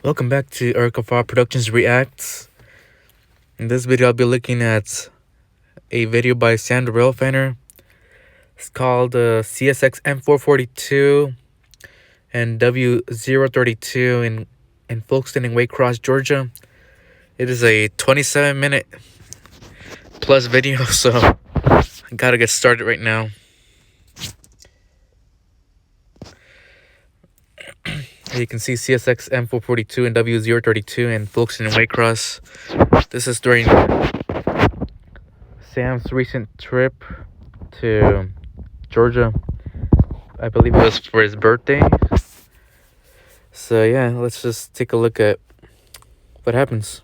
Welcome back to Ericafar Productions Reacts. In this video, I'll be looking at a video by Railfanner. It's called CSX M442 and W032 in Folkston and Waycross, Georgia. It is a 27-minute plus video, so I gotta get started right now. You can see CSX M442 and W032 in Folkston and Waycross. This is during Sam's recent trip to Georgia. I believe it was for his birthday. So yeah, let's just take a look at what happens.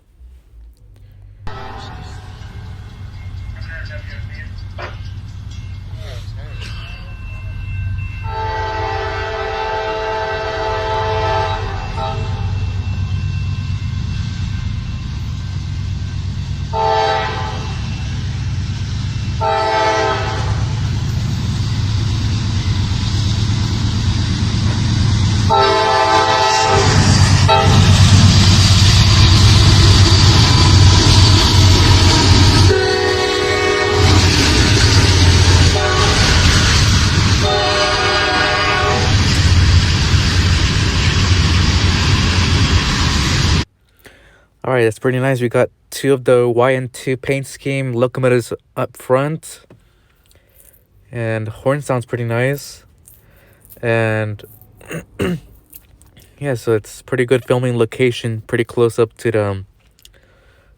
Alright, that's pretty nice. We got two of the YN2 paint scheme locomotives up front. And the horn sounds pretty nice. And yeah, so it's pretty good filming location, pretty close up to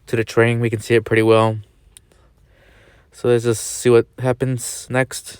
the train. We can see it pretty well. So let's just see what happens next.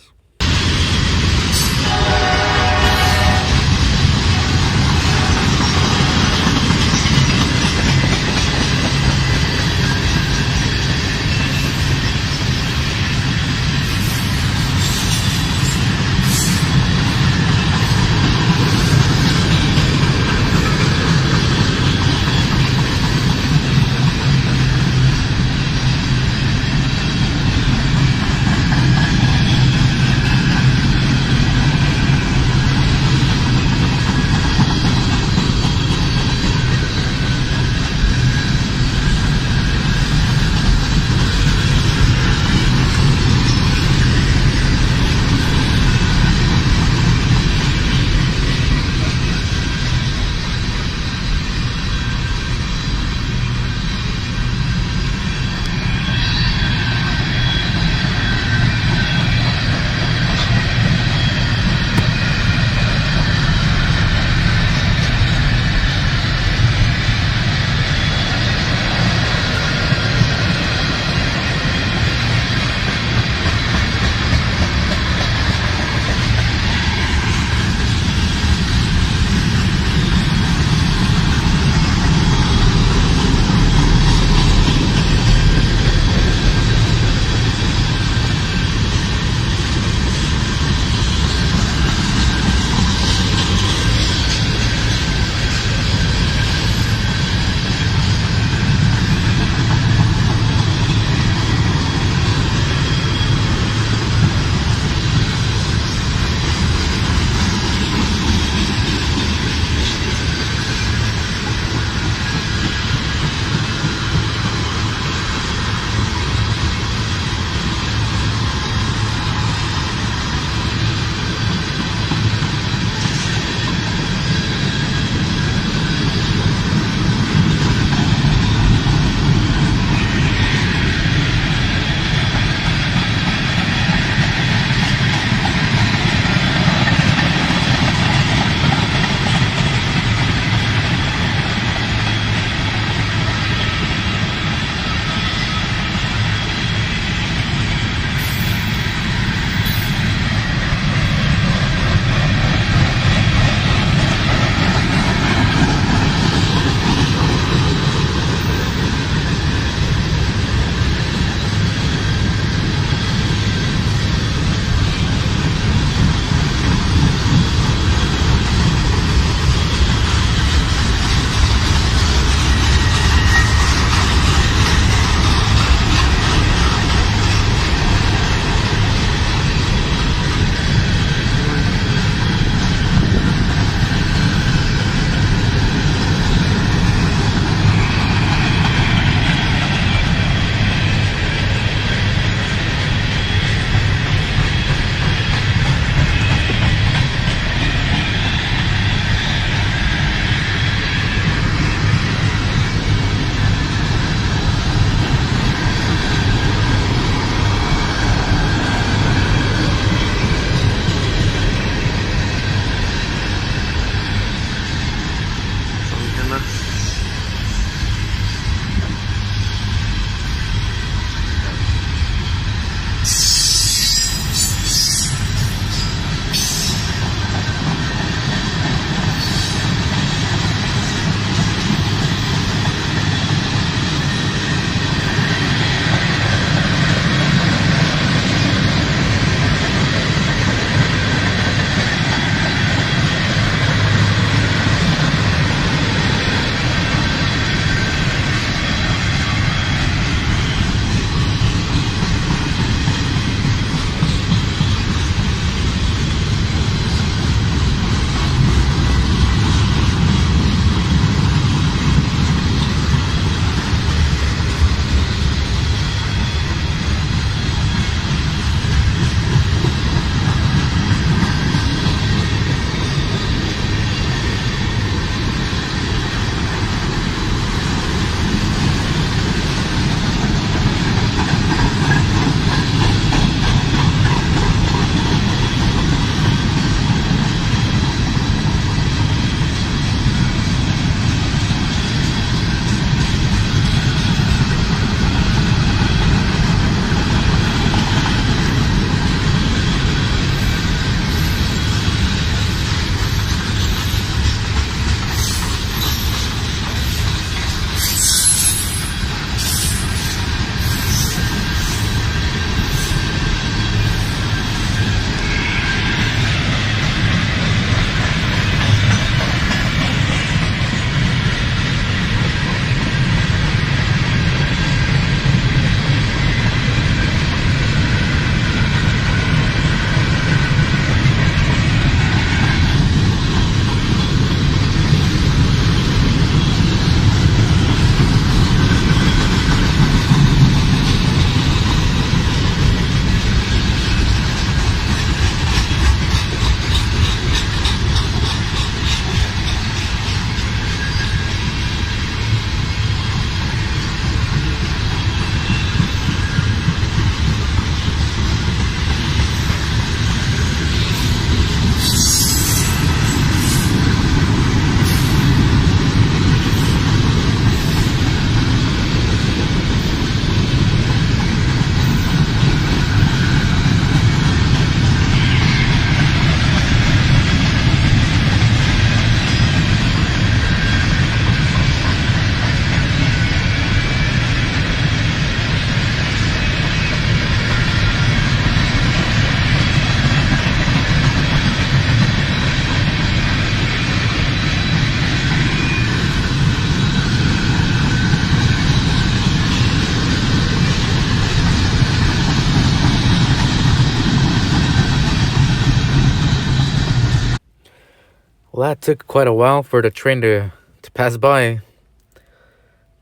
Well, that took quite a while for the train to pass by,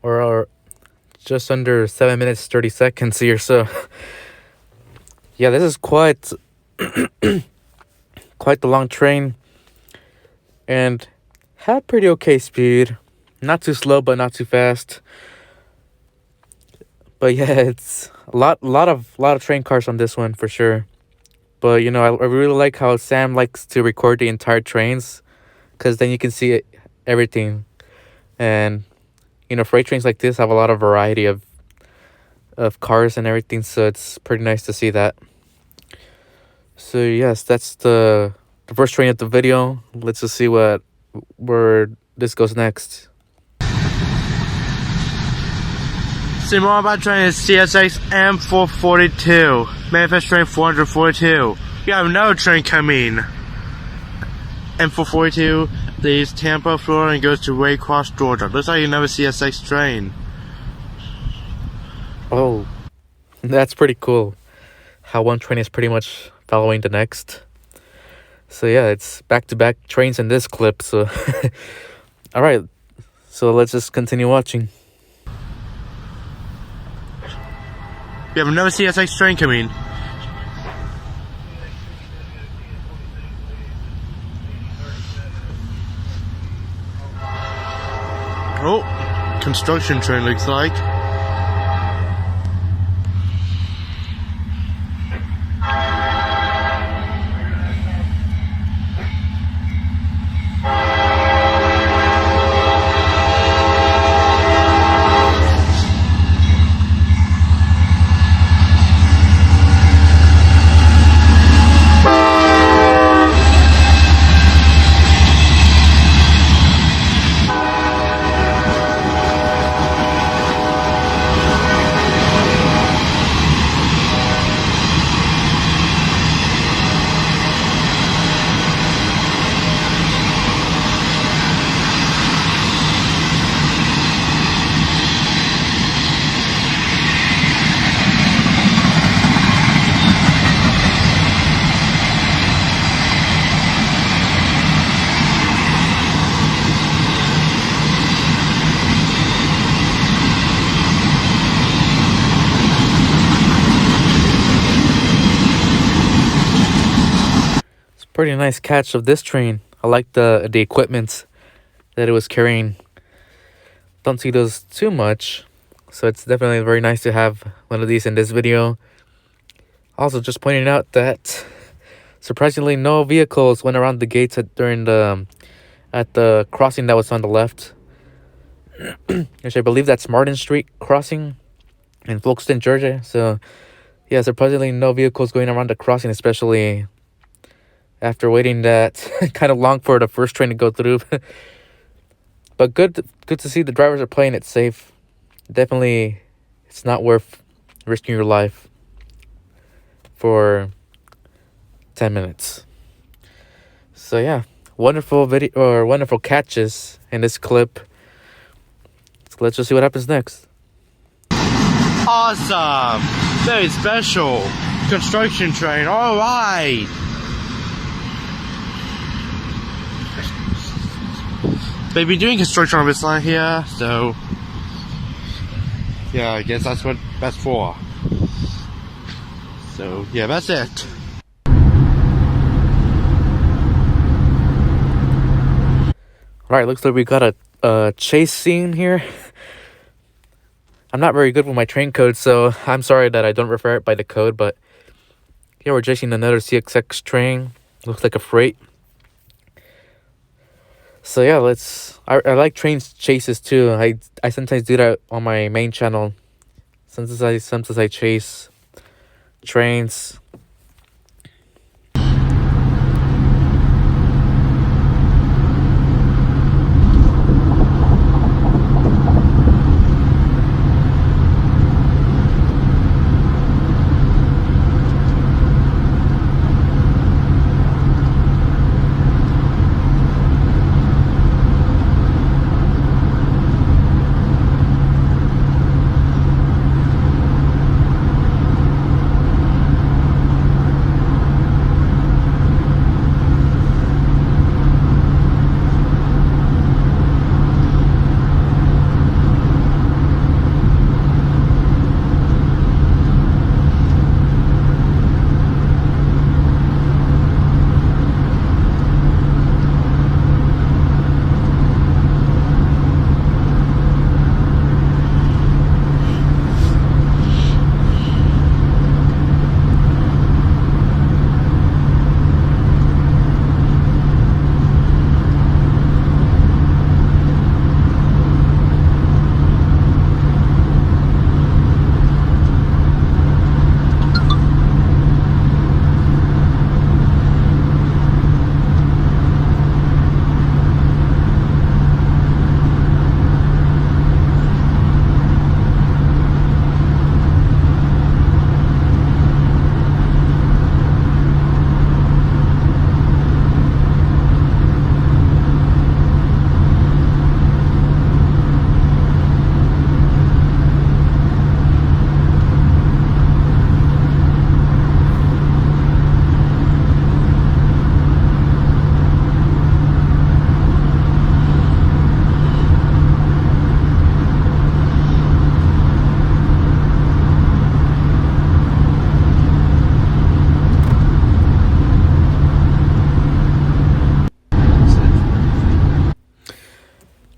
or just under 7 minutes 30 seconds here. So yeah, this is quite quite the long train, and had pretty okay speed. Not too slow, but not too fast. But yeah, it's a lot of train cars on this one for sure. But you know, I really like how Sam likes to record the entire trains, because then you can see everything. And you know, freight trains like this have a lot of variety of cars and everything, so it's pretty nice to see that. So yes, that's the first train of the video. Let's just see where this goes next. Simon train is CSX M442, manifest train 442. You have another train coming. M442 leaves Tampa, Florida, and goes to Waycross, Georgia. Looks like another CSX train. Oh, that's pretty cool. How one train is pretty much following the next. So yeah, it's back-to-back trains in this clip. So all right, so let's just continue watching. We have another CSX train coming. Oh, construction train looks like. Pretty nice catch of this train. I like the equipment that it was carrying. Don't see those too much, so it's definitely very nice to have one of these in this video. Also, just pointing out that surprisingly no vehicles went around the gates at the crossing that was on the left. Which I believe that's Martin Street crossing in Folkston, Georgia. So yeah, surprisingly no vehicles going around the crossing, especially after waiting that kind of long for the first train to go through. But good to see the drivers are playing it safe. Definitely, it's not worth risking your life for 10 minutes. So yeah, wonderful video or wonderful catches in this clip. So let's just see what happens next. Awesome! Very special! Construction train, alright! They've been doing construction on this line here, so yeah, I guess that's what that's for. So yeah, that's it. Alright, looks like we got a chase scene here. I'm not very good with my train code, so I'm sorry that I don't refer it by the code, but yeah, we're chasing another CSX train. Looks like a freight. So yeah, I like train chases too. I sometimes do that on my main channel. Sometimes I chase trains.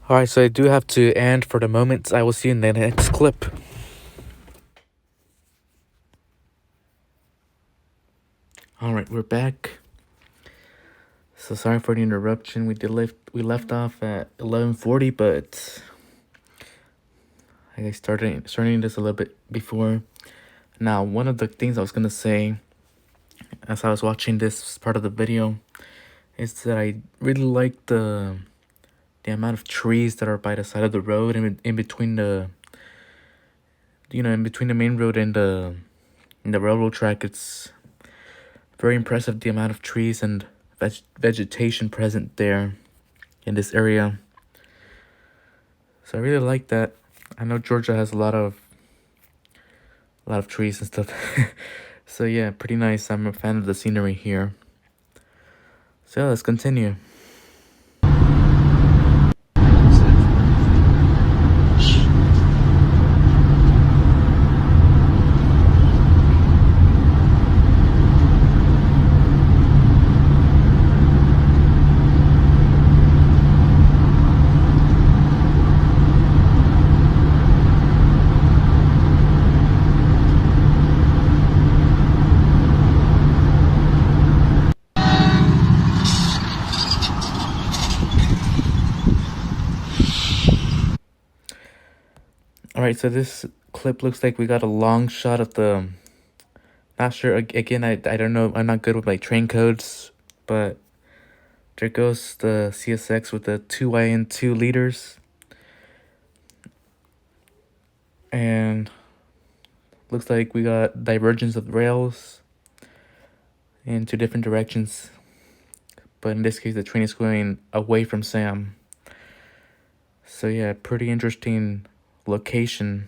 Alright, so I do have to end for the moment. I will see you in the next clip. Alright, we're back. So sorry for the interruption. We left off at 11:40, but I starting this a little bit before. Now, one of the things I was gonna say as I was watching this part of the video is that I really like the amount of trees that are by the side of the road and in between the in between the main road and the railroad track. It's very impressive, the amount of trees and vegetation present there in this area. So I really like that. I know Georgia has a lot of trees and stuff. So yeah, pretty nice. I'm a fan of the scenery here. So yeah, let's continue. Alright, so this clip looks like we got a long shot of the... Not sure, again, I don't know, I'm not good with my train codes, but there goes the CSX with the 2YN 2 liters. And looks like we got divergence of rails in two different directions. But in this case, the train is going away from Sam. So yeah, pretty interesting location.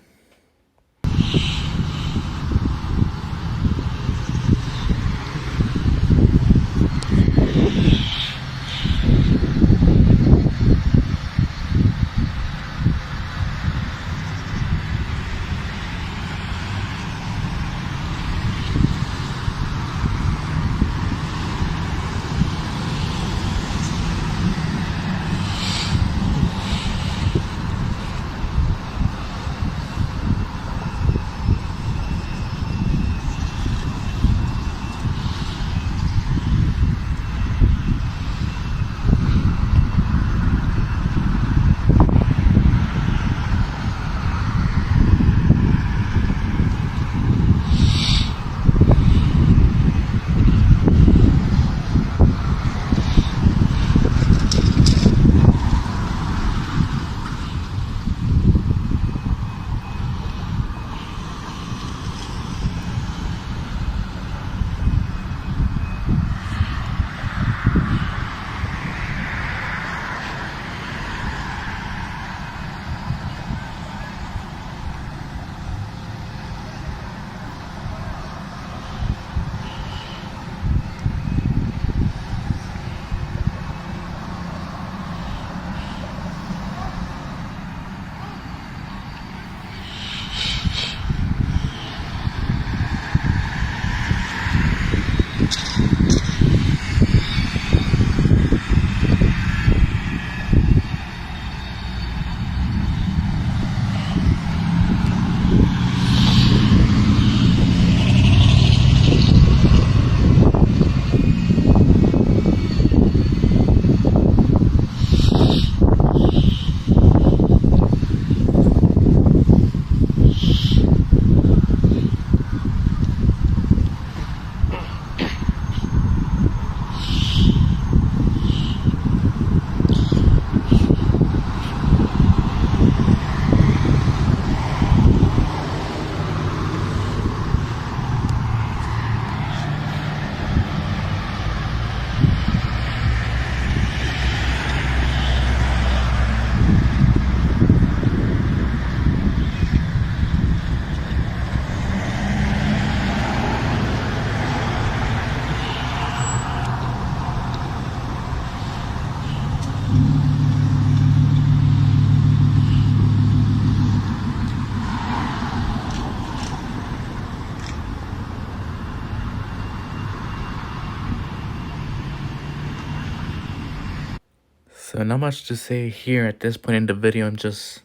So not much to say here at this point in the video. I'm just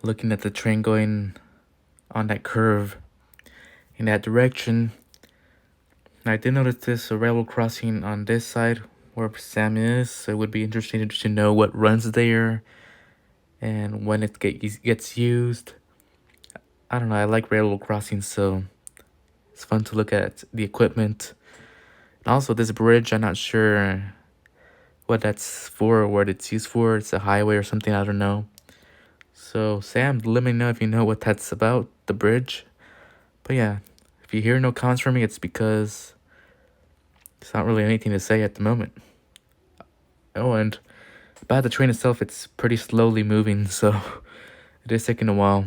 looking at the train going on that curve in that direction. I did notice this railroad crossing on this side where Sam is, so it would be interesting to know what runs there and when it gets used. I don't know, I like railroad crossings, so it's fun to look at the equipment. And also this bridge, I'm not sure what that's for or what it's used for. It's a highway or something, I don't know. So Sam, let me know if you know what that's about, the bridge. But yeah, if you hear no comments from me, it's because there's not really anything to say at the moment. Oh, and about the train itself, it's pretty slowly moving, so it is taking a while.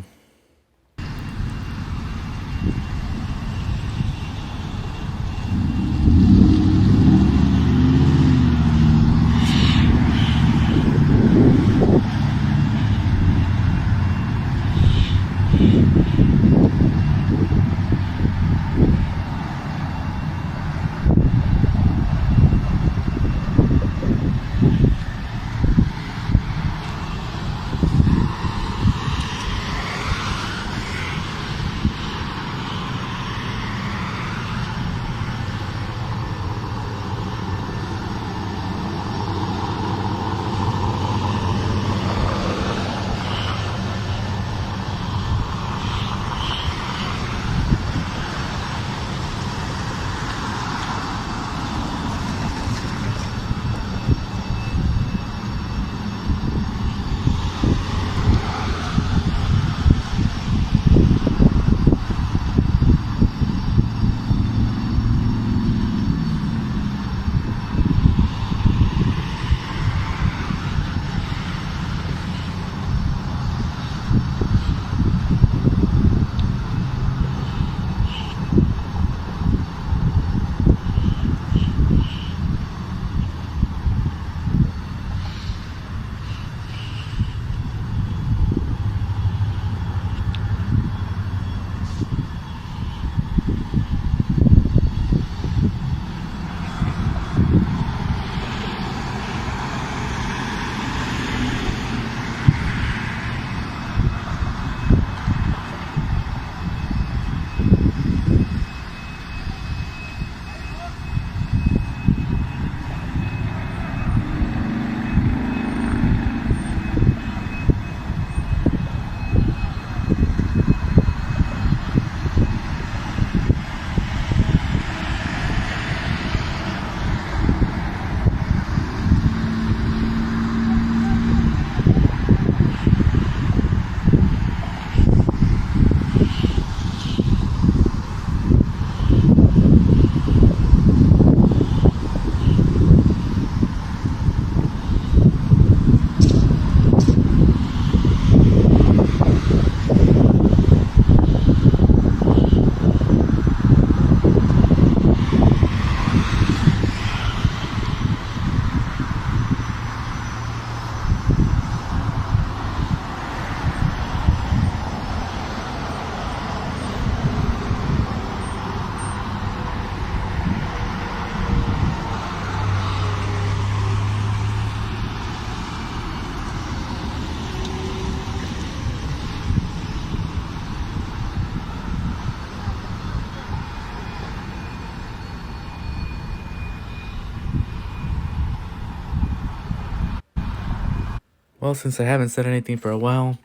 Well, since I haven't said anything for a while,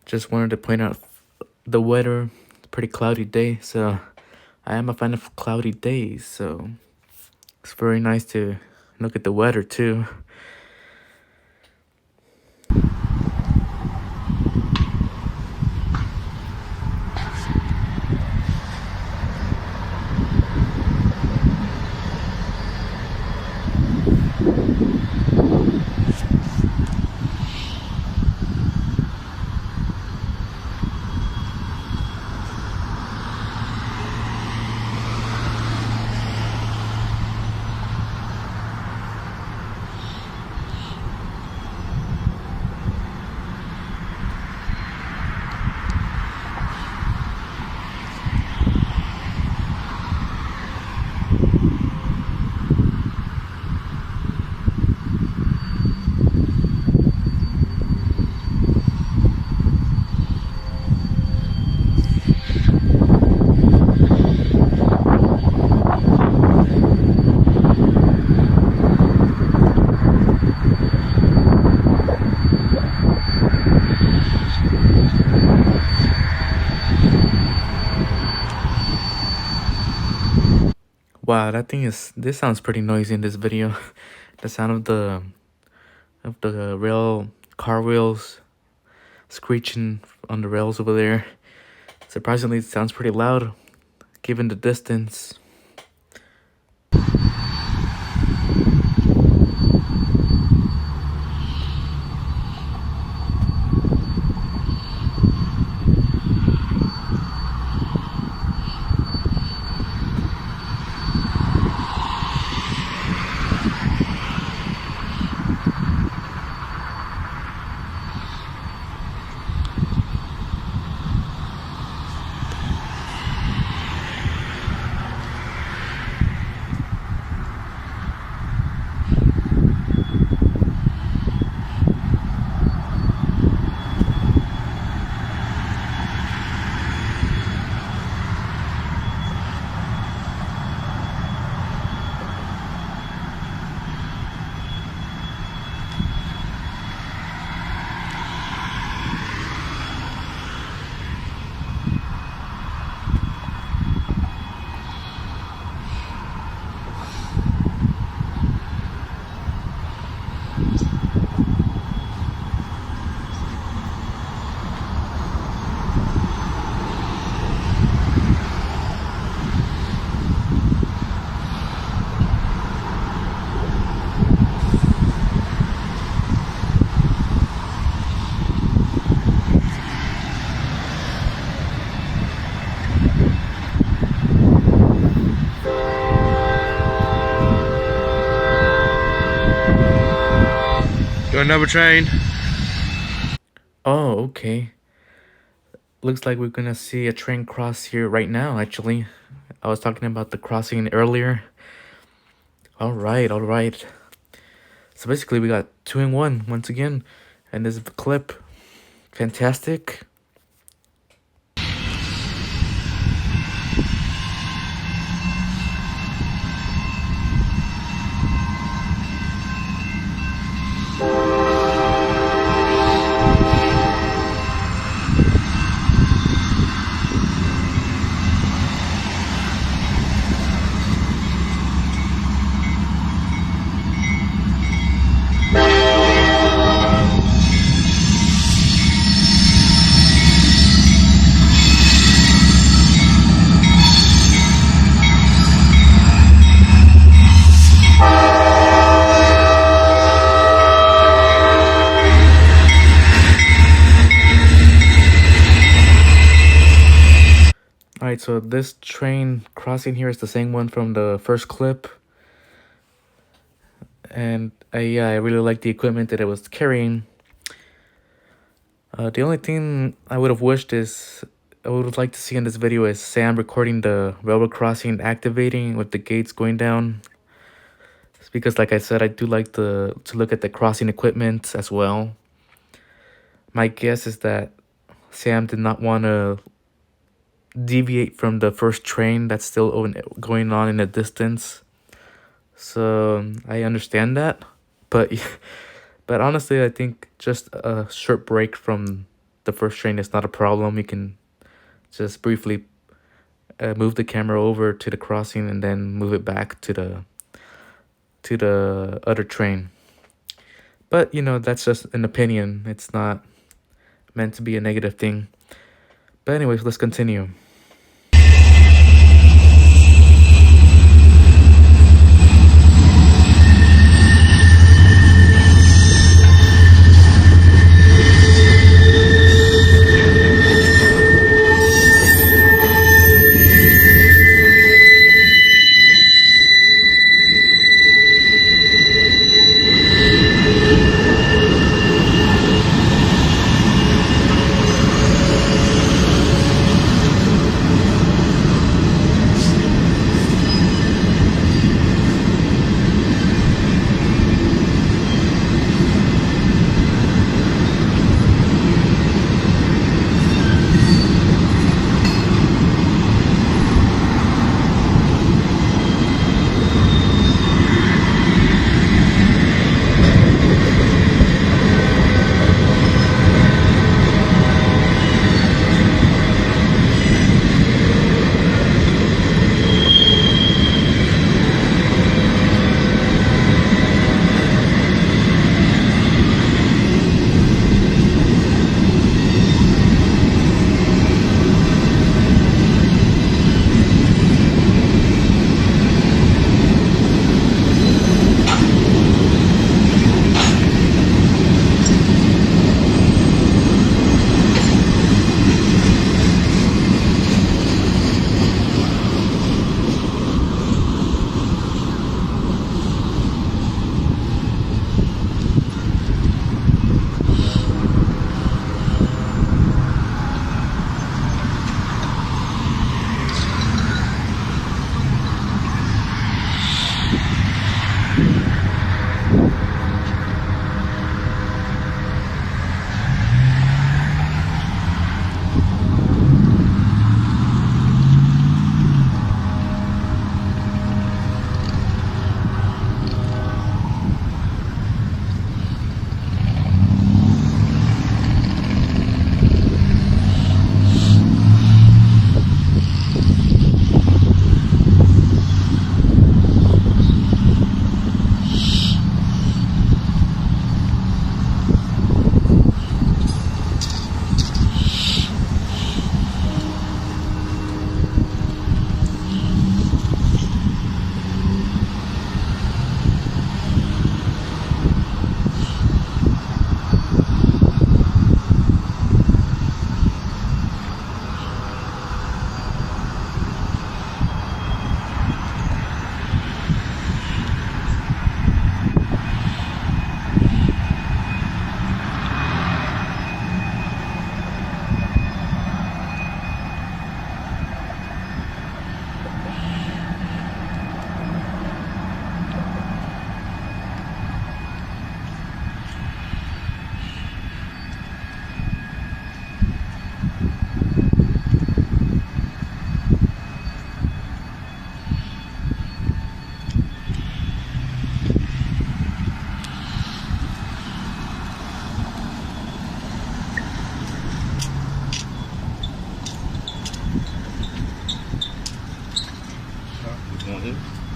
just wanted to point out the weather. It's a pretty cloudy day, so I am a fan of cloudy days, so it's very nice to look at the weather too. Wow, this sounds pretty noisy in this video. The sound of the rail car wheels screeching on the rails over there. Surprisingly, it sounds pretty loud given the distance. Another train. Oh, okay. Looks like we're gonna see a train cross here right now, actually. I was talking about the crossing earlier. Alright, alright. So basically we got 2 in 1 once again. And this clip. Fantastic. Alright, so this train crossing here is the same one from the first clip. And yeah, I really like the equipment that it was carrying. The only thing I would have wished is, I would like to see in this video is Sam recording the railroad crossing activating with the gates going down. It's because like I said, I do like to look at the crossing equipment as well. My guess is that Sam did not want to deviate from the first train that's still going on in the distance. So I understand that, but honestly, I think just a short break from the first train is not a problem. We can just briefly move the camera over to the crossing and then move it back to the other train. But you know, that's just an opinion. It's not meant to be a negative thing. But anyways, let's continue.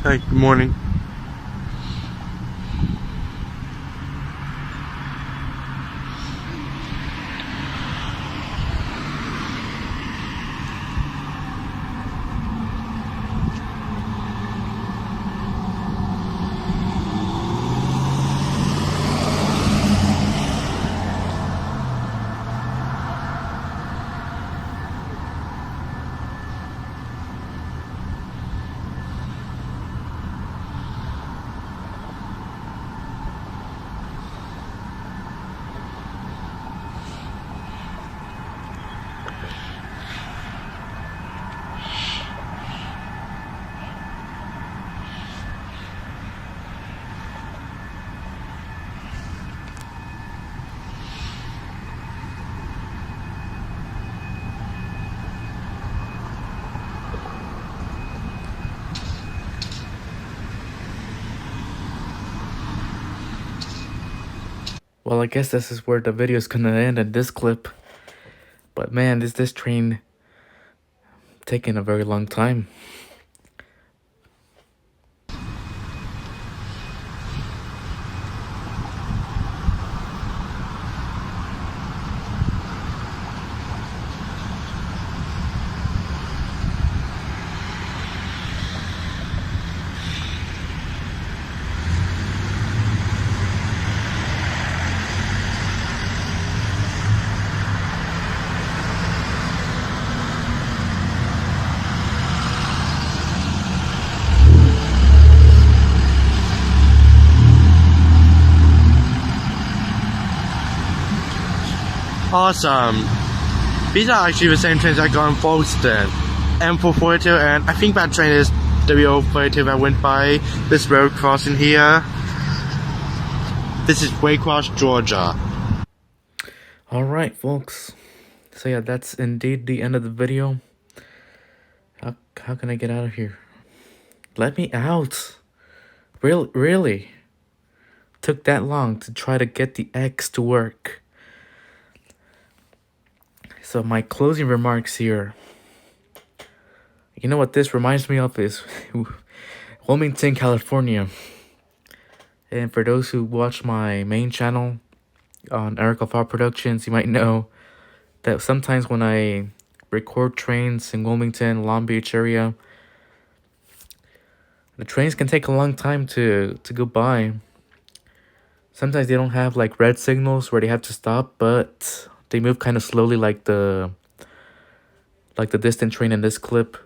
Hi, good morning. Well, I guess this is where the video is gonna end in this clip. But man, this train taking a very long time. Awesome. These are actually the same trains that go in Folkston. M442, and I think that train is W032 that went by this road crossing here. This is Waycross, Georgia. Alright, folks. So yeah, that's indeed the end of the video. How can I get out of here? Let me out. Really? Took that long to try to get the X to work. So my closing remarks here. You know what this reminds me of is Wilmington, California. And for those who watch my main channel on Eric Far Productions, you might know that sometimes when I record trains in Wilmington, Long Beach area, the trains can take a long time to go by. Sometimes they don't have like red signals where they have to stop, but they move kind of slowly like the distant train in this clip,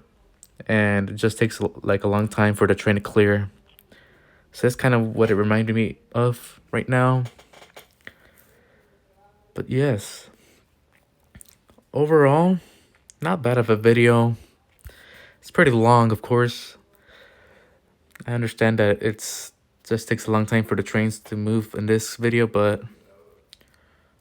and it just takes like a long time for the train to clear. So that's kind of what it reminded me of right now. But yes, overall, not bad of a video. It's pretty long, of course. I understand that it's just takes a long time for the trains to move in this video, but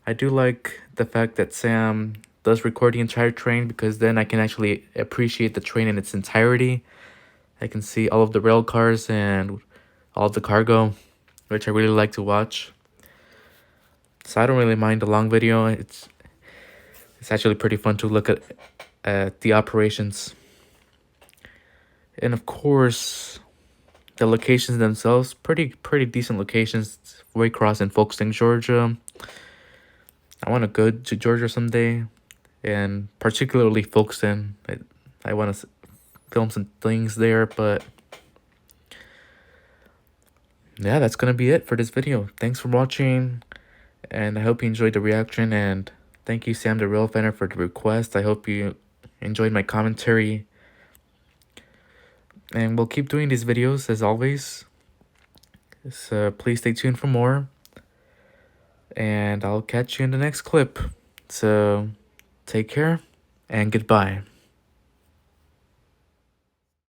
I do like the fact that Sam does record the entire train, because then I can actually appreciate the train in its entirety. I can see all of the rail cars and all of the cargo, which I really like to watch. So I don't really mind the long video. It's actually pretty fun to look at the operations. And of course, the locations themselves, pretty decent locations. Waycross and Folkston, Georgia. I want to go to Georgia someday, and particularly Folkston. I want to film some things there, but yeah, that's gonna be it for this video. Thanks for watching, and I hope you enjoyed the reaction, and thank you, Sam the Railfanner, for the request. I hope you enjoyed my commentary, and we'll keep doing these videos as always. So please stay tuned for more, and I'll catch you in the next clip. So take care and goodbye.